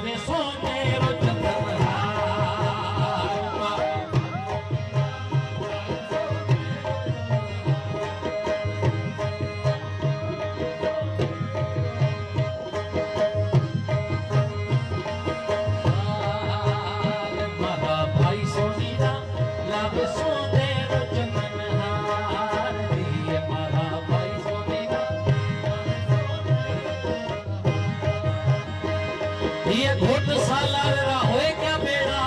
लावे सोने रो चंदन मारा भाई सोनी ना लावे सोने रो चंदन हार दिए मारा भाई सोनी ना ये घोट साला होए क्या बेड़ा